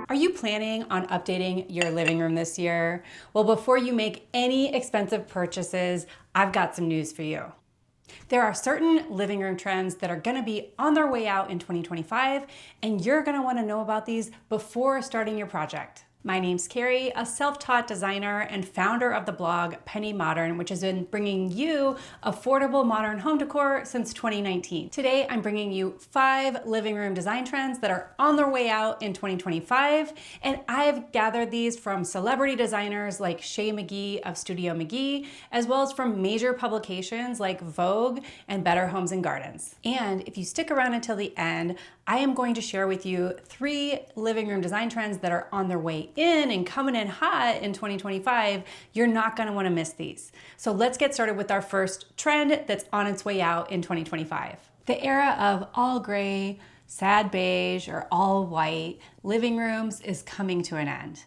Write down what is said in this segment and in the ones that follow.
Are you planning on updating your living room this year? Well, before you make any expensive purchases, I've got some news for you. There are certain living room trends that are gonna be on their way out in 2025, and you're gonna wanna know about these before starting your project. My name's Carrie, a self-taught designer and founder of the blog Penny Modern, which has been bringing you affordable modern home decor since 2019. Today, I'm bringing you 5 living room design trends that are on their way out in 2025, and I've gathered these from celebrity designers like Shea McGee of Studio McGee, as well as from major publications like Vogue and Better Homes and Gardens. And if you stick around until the end, I am going to share with you 3 living room design trends that are on their way in and coming in hot in 2025. You're not gonna wanna miss these. So let's get started with our first trend that's on its way out in 2025. The era of all gray, sad beige, or all white living rooms is coming to an end.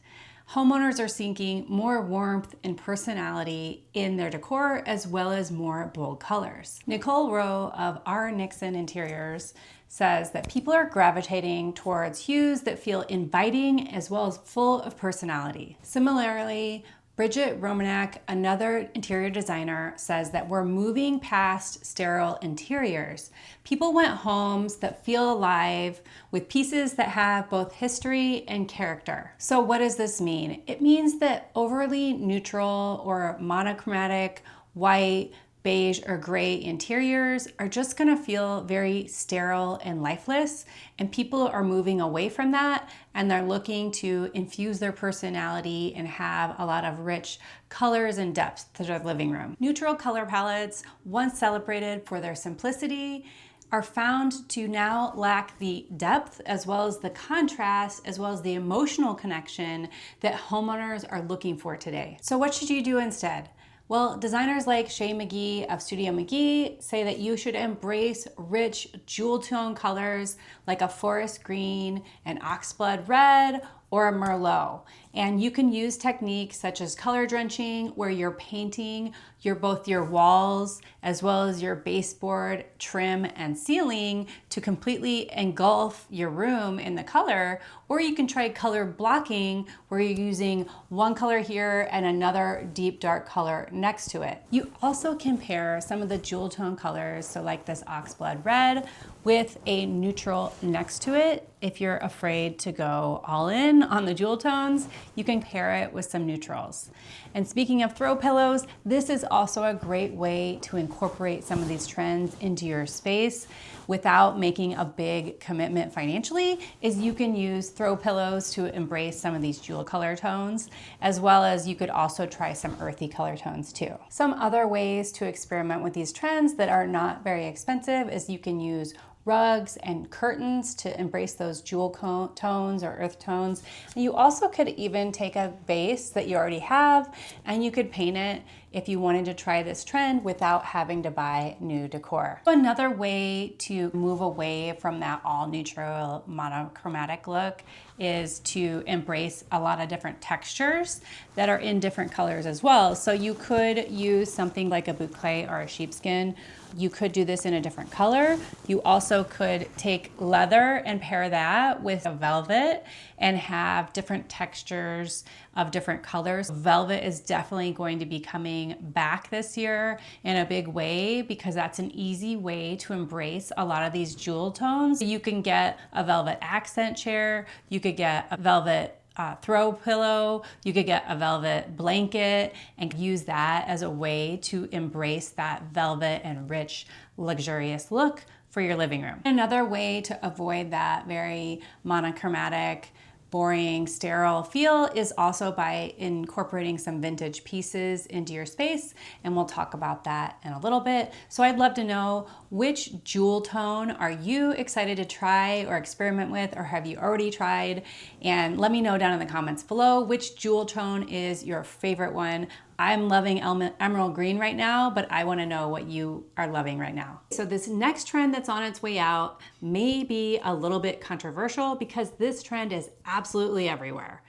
Homeowners are seeking more warmth and personality in their decor, as well as more bold colors. Nicole Rowe of R. Nixon Interiors says that people are gravitating towards hues that feel inviting as well as full of personality. Similarly, Bridget Romanek, another interior designer, says that we're moving past sterile interiors. People want homes that feel alive with pieces that have both history and character. So what does this mean? It means that overly neutral or monochromatic white, beige, or gray interiors are just gonna feel very sterile and lifeless, and people are moving away from that, and they're looking to infuse their personality and have a lot of rich colors and depth to their living room. Neutral color palettes, once celebrated for their simplicity, are found to now lack the depth as well as the contrast as well as the emotional connection that homeowners are looking for today. So what should you do instead? Well, designers like Shea McGee of Studio McGee say that you should embrace rich jewel tone colors like a forest green, an oxblood red, or a merlot. And you can use techniques such as color drenching, where you're painting both your walls as well as your baseboard, trim, and ceiling to completely engulf your room in the color. Or you can try color blocking, where you're using one color here and another deep dark color next to it. You also can pair some of the jewel tone colors, so like this oxblood red, with a neutral next to it. If you're afraid to go all in on the jewel tones, you can pair it with some neutrals. And speaking of throw pillows, this is also a great way to incorporate some of these trends into your space without making a big commitment financially. Is you can use throw pillows to embrace some of these jewel color tones, as well as you could also try some earthy color tones too. Some other ways to experiment with these trends that are not very expensive is you can use rugs and curtains to embrace those jewel tones or earth tones. And you also could even take a base that you already have and you could paint it if you wanted to try this trend without having to buy new decor. Another way to move away from that all neutral monochromatic look is to embrace a lot of different textures that are in different colors as well. So you could use something like a boucle or a sheepskin. You could do this in a different color. You also could take leather and pair that with a velvet and have different textures of different colors. Velvet is definitely going to be coming back this year in a big way because that's an easy way to embrace a lot of these jewel tones. You can get a velvet accent chair, you could get a velvet throw pillow, you could get a velvet blanket and use that as a way to embrace that velvet and rich, luxurious look for your living room. Another way to avoid that very monochromatic, boring, sterile feel is also by incorporating some vintage pieces into your space, and we'll talk about that in a little bit. So I'd love to know, which jewel tone are you excited to try or experiment with, or have you already tried? And let me know down in the comments below which jewel tone is your favorite one. I'm loving emerald green right now, but I wanna know what you are loving right now. So this next trend that's on its way out may be a little bit controversial because this trend is absolutely everywhere,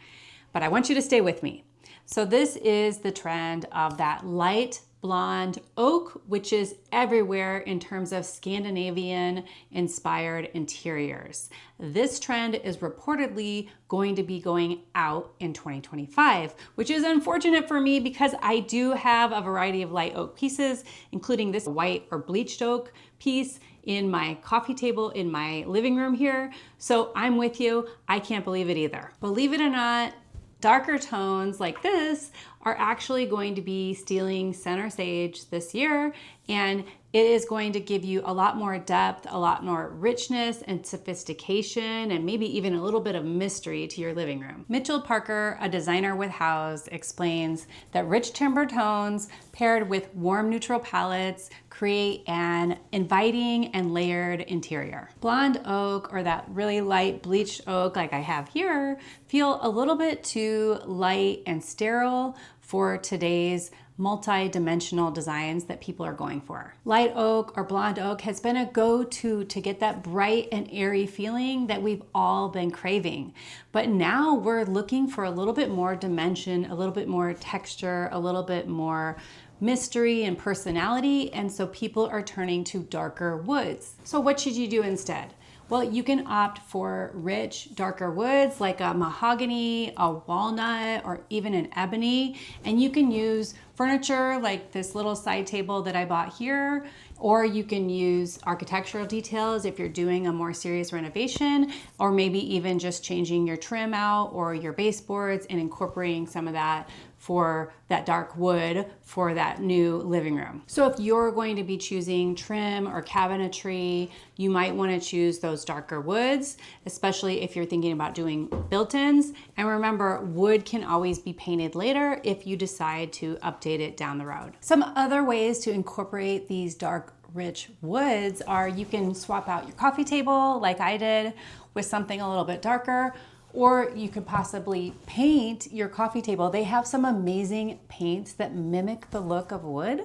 but I want you to stay with me. So this is the trend of that light blonde oak, which is everywhere in terms of Scandinavian inspired interiors. This trend is reportedly going to be going out in 2025, which is unfortunate for me because I do have a variety of light oak pieces, including this white or bleached oak piece in my coffee table in my living room here. So I'm with you. I can't believe it either. Believe it or not, darker tones like this are actually going to be stealing center stage this year, and it is going to give you a lot more depth, a lot more richness and sophistication, and maybe even a little bit of mystery to your living room. Mitchell Parker, a designer with House, explains that rich timber tones paired with warm neutral palettes create an inviting and layered interior. Blonde oak, or that really light bleached oak like I have here, feel a little bit too light and sterile for today's multi-dimensional designs that people are going for. Light oak or blonde oak has been a go-to to get that bright and airy feeling that we've all been craving. But now we're looking for a little bit more dimension, a little bit more texture, a little bit more mystery and personality, and so people are turning to darker woods. So what should you do instead? Well, you can opt for rich, darker woods like a mahogany, a walnut, or even an ebony. And you can use furniture like this little side table that I bought here, or you can use architectural details if you're doing a more serious renovation, or maybe even just changing your trim out or your baseboards and incorporating some of that for that dark wood for that new living room. So if you're going to be choosing trim or cabinetry, you might want to choose those darker woods, especially if you're thinking about doing built-ins. And remember, wood can always be painted later if you decide to update it down the road. Some other ways to incorporate these dark rich woods are you can swap out your coffee table like I did with something a little bit darker, or you could possibly paint your coffee table. They have some amazing paints that mimic the look of wood.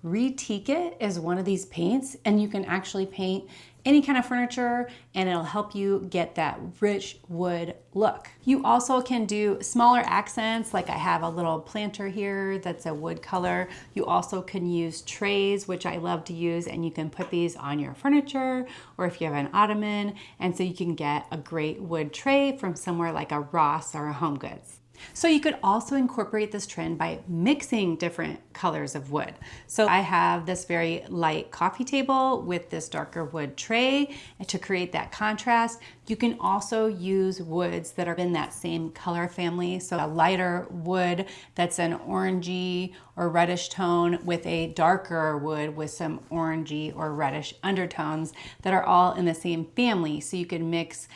Retique It is one of these paints, and you can actually paint any kind of furniture and it'll help you get that rich wood look. You also can do smaller accents, like I have a little planter here that's a wood color. You also can use trays, which I love to use, and you can put these on your furniture or if you have an ottoman, and so you can get a great wood tray from somewhere like a Ross or a Home Goods. So you could also incorporate this trend by mixing different colors of wood. So I have this very light coffee table with this darker wood tray to create that contrast. You can also use woods that are in that same color family. So a lighter wood that's an orangey or reddish tone with a darker wood with some orangey or reddish undertones that are all in the same family. So you can mix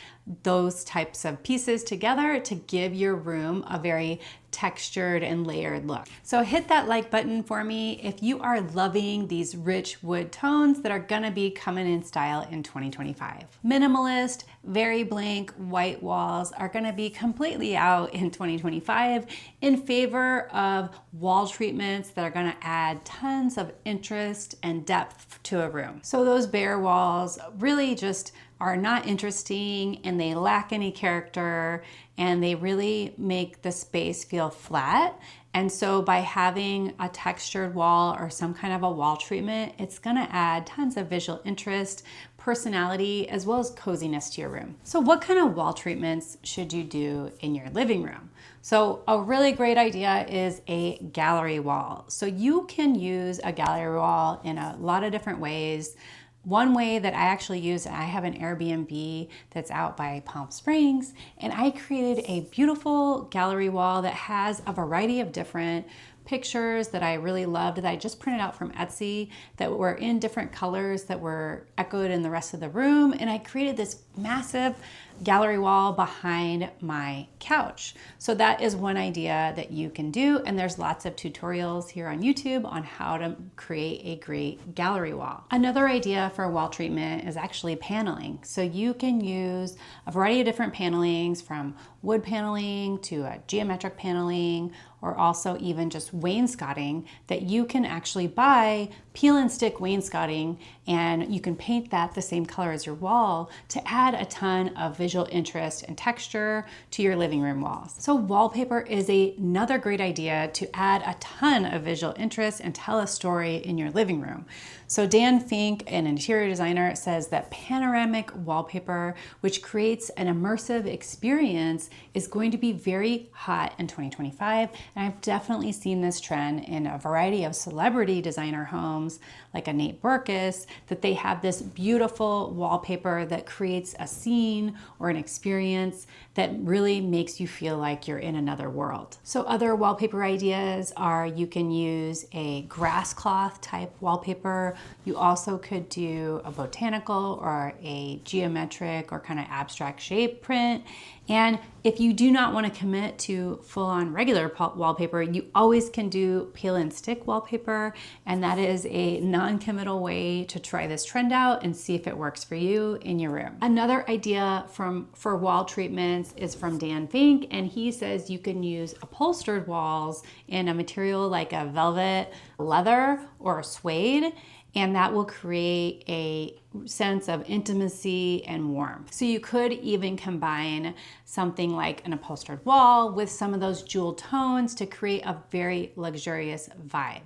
those types of pieces together to give your room a very textured and layered look. So hit that like button for me if you are loving these rich wood tones that are gonna be coming in style in 2025. Minimalist, very blank white walls are gonna be completely out in 2025 in favor of wall treatments that are gonna add tons of interest and depth to a room. So those bare walls really just are not interesting and they lack any character and they really make the space feel flat. And so by having a textured wall or some kind of a wall treatment, it's gonna add tons of visual interest, personality, as well as coziness to your room. So what kind of wall treatments should you do in your living room? So a really great idea is a gallery wall. So you can use a gallery wall in a lot of different ways. One way that I actually use, I have an Airbnb that's out by Palm Springs, and I created a beautiful gallery wall that has a variety of different pictures that I really loved that I just printed out from Etsy that were in different colors that were echoed in the rest of the room. And I created this massive gallery wall behind my couch. So that is one idea that you can do. And there's lots of tutorials here on YouTube on how to create a great gallery wall. Another idea for a wall treatment is actually paneling. So you can use a variety of different panelings, from wood paneling to a geometric paneling, or also even just wainscoting that you can actually buy peel and stick wainscoting and you can paint that the same color as your wall to add a ton of visual interest and texture to your living room walls. So wallpaper is another great idea to add a ton of visual interest and tell a story in your living room. So Dan Fink, an interior designer, says that panoramic wallpaper, which creates an immersive experience, is going to be very hot in 2025. And I've definitely seen this trend in a variety of celebrity designer homes, like a Nate Berkus, that they have this beautiful wallpaper that creates a scene or an experience that really makes you feel like you're in another world. So other wallpaper ideas are you can use a grass cloth type wallpaper. You also could do a botanical or a geometric or kind of abstract shape print. And if you do not want to commit to full-on regular wallpaper, you always can do peel and stick wallpaper, and that is a non-committal way to try this trend out and see if it works for you in your room. Another idea for wall treatments is from Dan Fink, and he says you can use upholstered walls in a material like a velvet, leather, or suede, and that will create a sense of intimacy and warmth. So you could even combine something like an upholstered wall with some of those jewel tones to create a very luxurious vibe.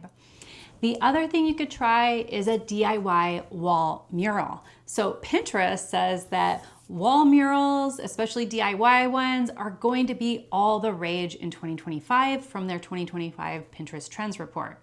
The other thing you could try is a DIY wall mural. So Pinterest says that wall murals, especially DIY ones, are going to be all the rage in 2025 from their 2025 Pinterest Trends report.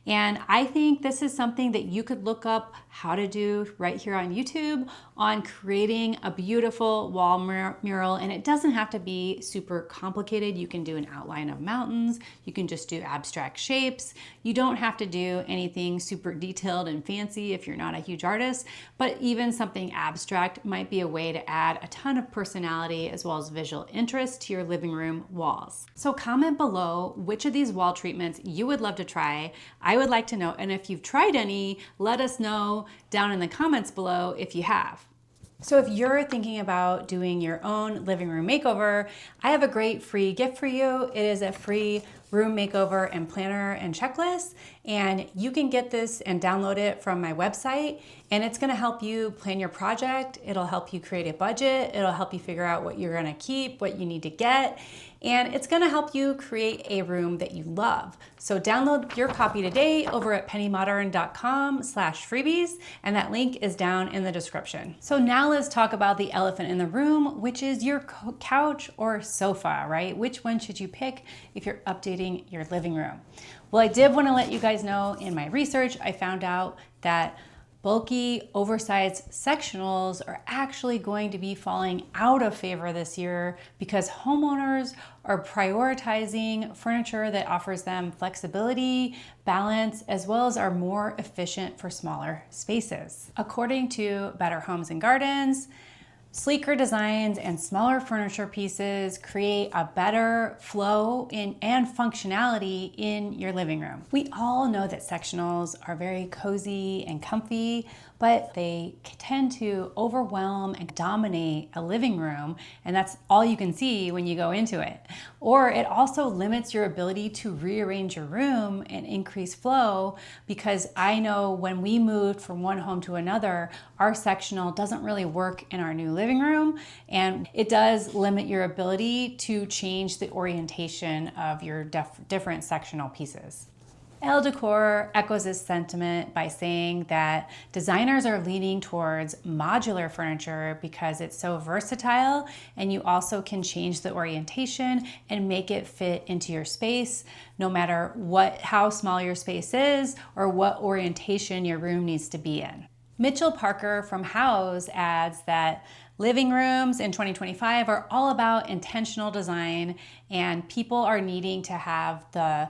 And I think this is something that you could look up how to do right here on YouTube on creating a beautiful wall mural. And it doesn't have to be super complicated. You can do an outline of mountains. You can just do abstract shapes. You don't have to do anything super detailed and fancy if you're not a huge artist, but even something abstract might be a way to add a ton of personality as well as visual interest to your living room walls. So comment below which of these wall treatments you would love to try. I would like to know, and if you've tried any, let us know down in the comments below if you have. So if you're thinking about doing your own living room makeover, I have a great free gift for you. It is a free room makeover and planner and checklist, and you can get this and download it from my website, and it's gonna help you plan your project. It'll help you create a budget. It'll help you figure out what you're gonna keep, what you need to get, and it's gonna help you create a room that you love. So download your copy today over at pennymodern.com/freebies, and that link is down in the description. So now let's talk about the elephant in the room, which is your couch or sofa, right? Which one should you pick if you're updating your living room? Well, I did want to let you guys know in my research, I found out that bulky, oversized sectionals are actually going to be falling out of favor this year because homeowners are prioritizing furniture that offers them flexibility, balance, as well as are more efficient for smaller spaces. According to Better Homes and Gardens, sleeker designs and smaller furniture pieces create a better flow and functionality in your living room. We all know that sectionals are very cozy and comfy, but they tend to overwhelm and dominate a living room, and that's all you can see when you go into it. Or it also limits your ability to rearrange your room and increase flow, because I know when we moved from one home to another, our sectional doesn't really work in our new living room, and it does limit your ability to change the orientation of your different sectional pieces. Decor echoes this sentiment by saying that designers are leaning towards modular furniture because it's so versatile, and you also can change the orientation and make it fit into your space no matter how small your space is or what orientation your room needs to be in. Mitchell Parker from House adds that living rooms in 2025 are all about intentional design, and people are needing to have the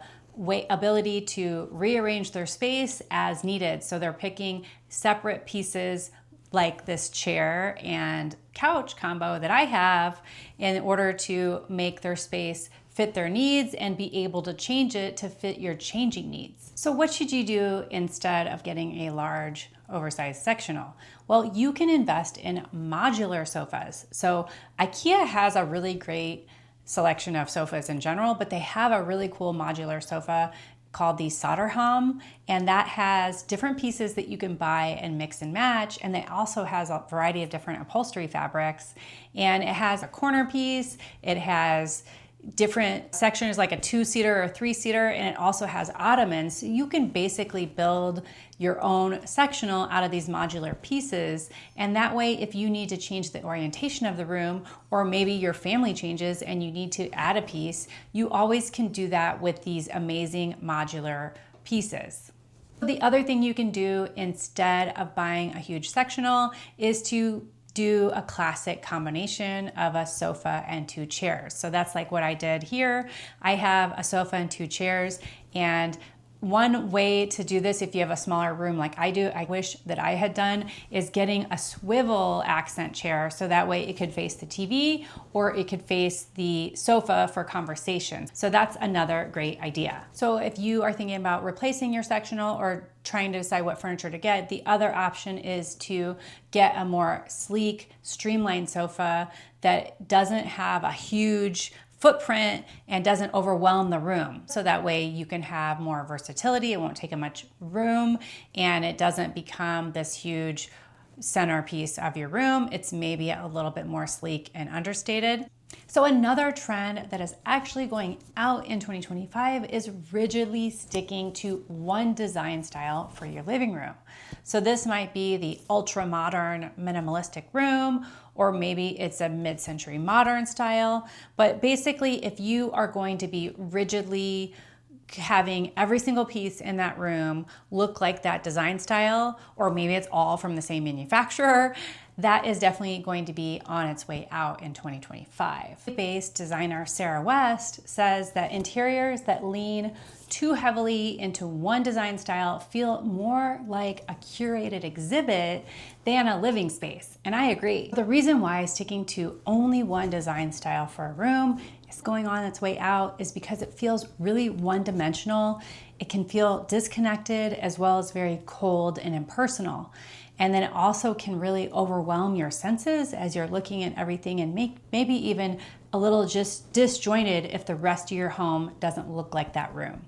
ability to rearrange their space as needed. So they're picking separate pieces like this chair and couch combo that I have in order to make their space fit their needs and be able to change it to fit your changing needs. So what should you do instead of getting a large oversized sectional? Well, you can invest in modular sofas. So IKEA has a really great selection of sofas in general, but they have a really cool modular sofa called the Solder Hum, and that has different pieces that you can buy and mix and match, and it also has a variety of different upholstery fabrics, and it has a corner piece, it has different sections like a 2-seater or 3-seater, and it also has ottomans. So you can basically build your own sectional out of these modular pieces, and that way if you need to change the orientation of the room, or maybe your family changes and you need to add a piece, you always can do that with these amazing modular pieces. The other thing you can do instead of buying a huge sectional is to do a classic combination of a sofa and 2 chairs. So that's like what I did here. I have a sofa and 2 chairs, and one way to do this if you have a smaller room like I do, I wish that I had done, is getting a swivel accent chair so that way it could face the TV or it could face the sofa for conversation. So that's another great idea. So if you are thinking about replacing your sectional or trying to decide what furniture to get, the other option is to get a more sleek, streamlined sofa that doesn't have a huge footprint and doesn't overwhelm the room. So that way you can have more versatility, it won't take up much room, and it doesn't become this huge centerpiece of your room. It's maybe a little bit more sleek and understated. So another trend that is actually going out in 2025 is rigidly sticking to one design style for your living room. So this might be the ultra modern minimalistic room, or maybe it's a mid-century modern style. But basically, if you are going to be rigidly having every single piece in that room look like that design style, or maybe it's all from the same manufacturer, that is definitely going to be on its way out in 2025. Based designer Sarah West says that interiors that lean too heavily into one design style feel more like a curated exhibit than a living space, and I agree. The reason why sticking to only one design style for a room is going on its way out is because it feels really one-dimensional. It can feel disconnected as well as very cold and impersonal. And then it also can really overwhelm your senses as you're looking at everything and maybe even a little just disjointed if the rest of your home doesn't look like that room.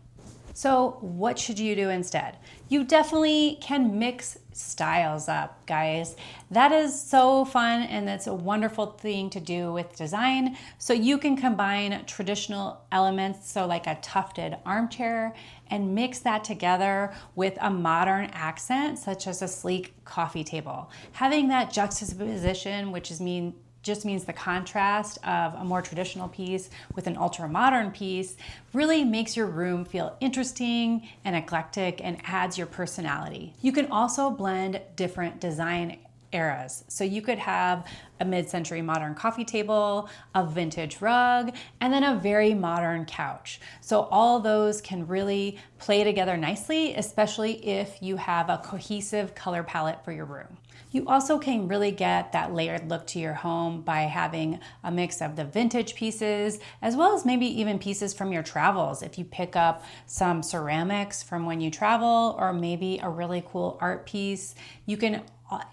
So what should you do instead? You definitely can mix styles up, guys. That is so fun, and that's a wonderful thing to do with design. So you can combine traditional elements, so like a tufted armchair, and mix that together with a modern accent, such as a sleek coffee table. Having that juxtaposition, which just means the contrast of a more traditional piece with an ultra modern piece, really makes your room feel interesting and eclectic and adds your personality. You can also blend different design eras. So you could have a mid-century modern coffee table, a vintage rug, and then a very modern couch. So all those can really play together nicely, especially if you have a cohesive color palette for your room. You also can really get that layered look to your home by having a mix of the vintage pieces, as well as maybe even pieces from your travels. If you pick up some ceramics from when you travel, or maybe a really cool art piece, you can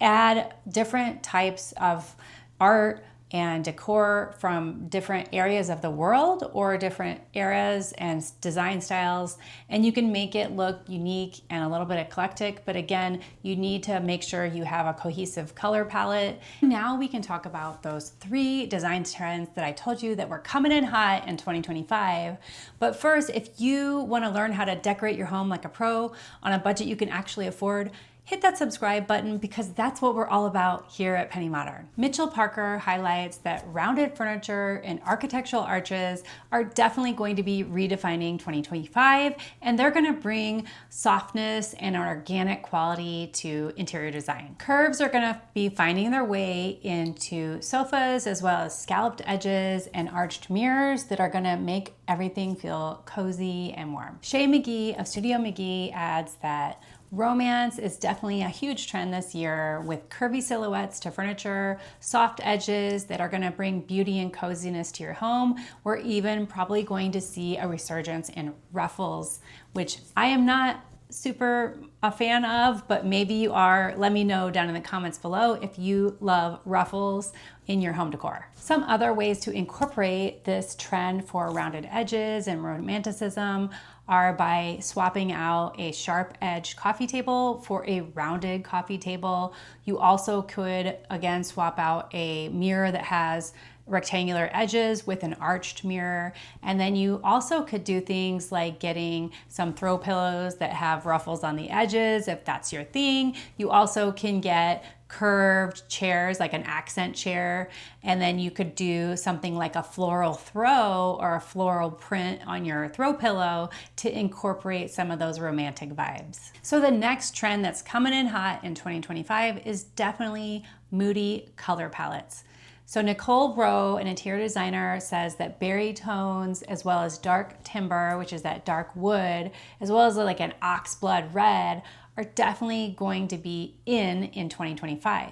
add different types of art and decor from different areas of the world or different eras and design styles, and you can make it look unique and a little bit eclectic. But again, you need to make sure you have a cohesive color palette. Now we can talk about those 3 design trends that I told you that were coming in hot in 2025. But first, if you want to learn how to decorate your home like a pro on a budget you can actually afford, hit that subscribe button, because that's what we're all about here at Penny Modern. Mitchell Parker highlights that rounded furniture and architectural arches are definitely going to be redefining 2025, and they're going to bring softness and an organic quality to interior design. Curves are going to be finding their way into sofas, as well as scalloped edges and arched mirrors that are going to make everything feel cozy and warm. Shea McGee of Studio McGee adds that romance is definitely a huge trend this year, with curvy silhouettes to furniture, soft edges that are going to bring beauty and coziness to your home. We're even probably going to see a resurgence in ruffles, which I am not super a fan of, but maybe you are. Let me know down in the comments below if you love ruffles in your home decor. Some other ways to incorporate this trend for rounded edges and romanticism are by swapping out a sharp edge coffee table for a rounded coffee table. You also could, again, swap out a mirror that has rectangular edges with an arched mirror. And then you also could do things like getting some throw pillows that have ruffles on the edges, if that's your thing. You also can get curved chairs, like an accent chair, and then you could do something like a floral throw or a floral print on your throw pillow to incorporate some of those romantic vibes. So the next trend that's coming in hot in 2025 is definitely moody color palettes. So Nicole Rowe, an interior designer, says that berry tones, as well as dark timber, which is that dark wood, as well as like an oxblood red, are definitely going to be in 2025.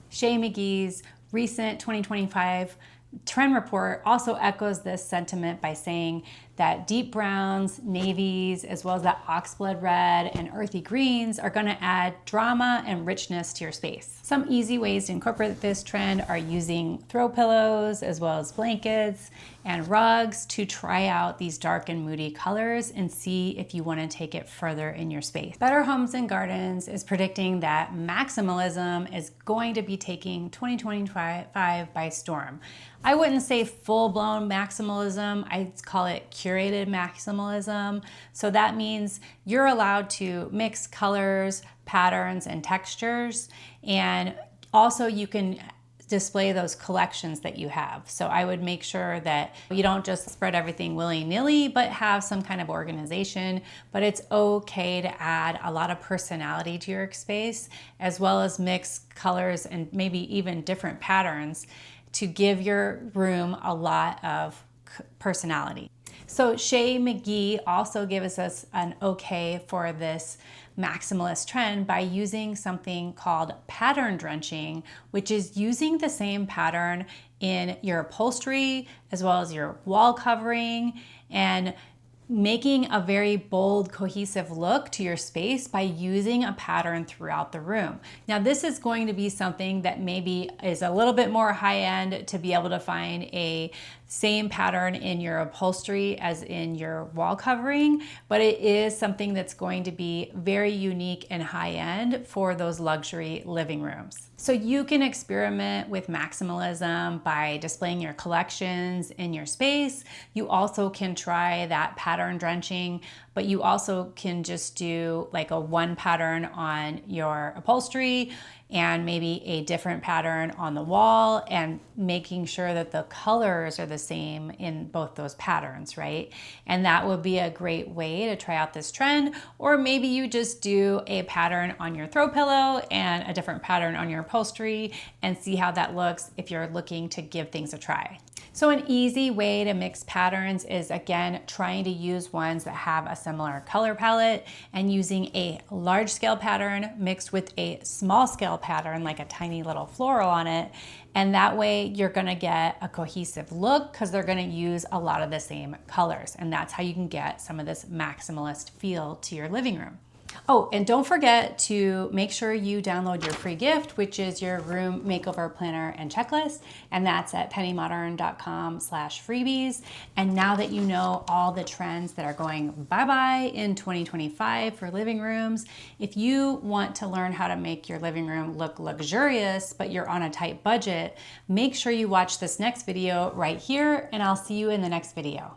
Shea McGee's recent 2025 trend report also echoes this sentiment by saying that deep browns, navies, as well as that oxblood red and earthy greens are going to add drama and richness to your space. Some easy ways to incorporate this trend are using throw pillows as well as blankets and rugs to try out these dark and moody colors and see if you want to take it further in your space. Better Homes and Gardens is predicting that maximalism is going to be taking 2025 by storm. I wouldn't say full-blown maximalism, I'd call it curated maximalism. So that means you're allowed to mix colors, patterns, and textures, and also you can display those collections that you have. So I would make sure that you don't just spread everything willy-nilly, but have some kind of organization. But it's okay to add a lot of personality to your space, as well as mix colors and maybe even different patterns to give your room a lot of personality. So Shea McGee also gives us an okay for this maximalist trend by using something called pattern drenching, which is using the same pattern in your upholstery as well as your wall covering, and making a very bold, cohesive look to your space by using a pattern throughout the room. Now, this is going to be something that maybe is a little bit more high end to be able to find a same pattern in your upholstery as in your wall covering, but it is something that's going to be very unique and high end for those luxury living rooms. So you can experiment with maximalism by displaying your collections in your space. You also can try that pattern drenching, but you also can just do like a one pattern on your upholstery and maybe a different pattern on the wall, and making sure that the colors are the same in both those patterns, right? And that would be a great way to try out this trend. Or maybe you just do a pattern on your throw pillow and a different pattern on your upholstery and see how that looks if you're looking to give things a try. So an easy way to mix patterns is, again, trying to use ones that have a similar color palette and using a large scale pattern mixed with a small scale pattern, like a tiny little floral on it. And that way you're gonna get a cohesive look because they're gonna use a lot of the same colors. And that's how you can get some of this maximalist feel to your living room. Oh, and don't forget to make sure you download your free gift, which is your room makeover planner and checklist. And that's at pennymodern.com/freebies. And now that you know all the trends that are going bye-bye in 2025 for living rooms, if you want to learn how to make your living room look luxurious, but you're on a tight budget, make sure you watch this next video right here, and I'll see you in the next video.